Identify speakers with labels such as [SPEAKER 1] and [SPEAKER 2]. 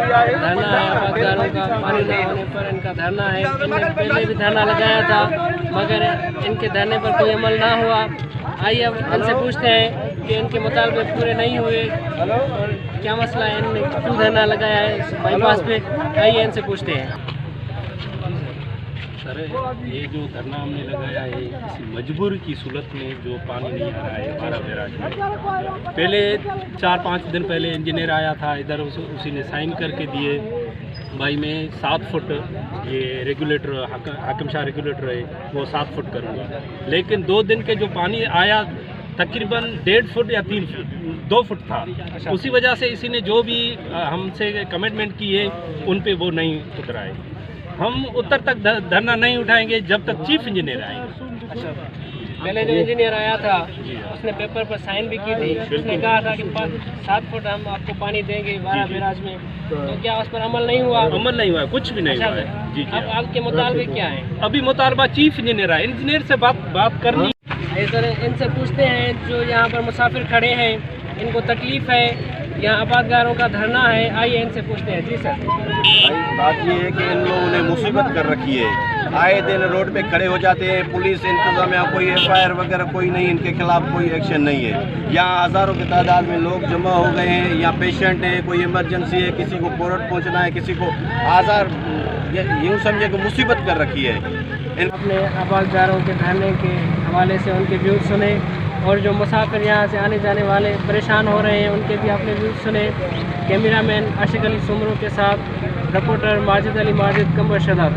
[SPEAKER 1] धरना है आबादगारों का, पानी न होने पर इनका धरना है। इन्होंने पहले भी धरना लगाया था मगर इनके धरने पर कोई अमल ना हुआ। आइए अब इनसे पूछते हैं कि इनके मुतालबे पूरे नहीं हुए और क्या मसला है, इन्होंने क्यों धरना लगाया है बाईपास पे। आइए इनसे पूछते हैं।
[SPEAKER 2] सर, ये जो धरना हमने लगाया है किसी मजबूरी की सूरत में जो पानी नहीं आ रहा है 12 बैराज में। पहले 4-5 दिन पहले इंजीनियर आया था इधर, उसी ने साइन करके दिए भाई मैं 7 फुट ये रेगुलेटर हाकिम शाह रेगुलेटर है वो 7 फुट करूँगा। लेकिन 2 दिन के जो पानी आया तकरीबन 1.5 फुट या 3 फुट 2 फुट था। उसी वजह से इसी ने जो भी हमसे कमिटमेंट की है उन पे वो नहीं उतरा है। हम उत्तर तक धरना नहीं उठाएंगे जब तक चीफ इंजीनियर आएंगे।
[SPEAKER 1] अच्छा, पहले जो इंजीनियर आया था उसने पेपर पर साइन भी की थी, उसने कहा था कि 7 फुट हम आपको पानी देंगे 12 बैराज में, तो क्या उस पर अमल नहीं हुआ?
[SPEAKER 2] अमल नहीं हुआ, कुछ भी नहीं हुआ है। जी
[SPEAKER 1] अब आपके मुतालबे क्या है?
[SPEAKER 2] अभी मुतालबा चीफ इंजीनियर है, इंजीनियर से बात करनी।
[SPEAKER 1] सर इनसे पूछते हैं जो यहाँ पर मुसाफिर खड़े हैं, इनको तकलीफ़ है, यहाँ आबादगारों का धरना है। आइए इनसे पूछते हैं। जी सर।
[SPEAKER 3] भाई बात ये है कि इन लोगों ने मुसीबत कर रखी है, आए दिन रोड पे खड़े हो जाते हैं, पुलिस इंतजामिया कोई FIR वगैरह कोई नहीं, इनके खिलाफ कोई एक्शन नहीं है। यहाँ हज़ारों की तादाद में लोग जमा हो गए हैं, यहाँ पेशेंट है, कोई इमरजेंसी है, किसी को कोर्ट पहुँचना है, किसी को आज़ार, यूँ समझे कि मुसीबत कर रखी है।
[SPEAKER 1] अपने आबादगारों के धरने के हवाले से उनके व्यूज़ सुने और जो मुसाफिर यहाँ से आने जाने वाले परेशान हो रहे हैं उनके भी अपने व्यूज़ सुने। कैमरामैन आशिक अली सुमरू के साथ रिपोर्टर माजिद अली माजिद, कंबर शदाब।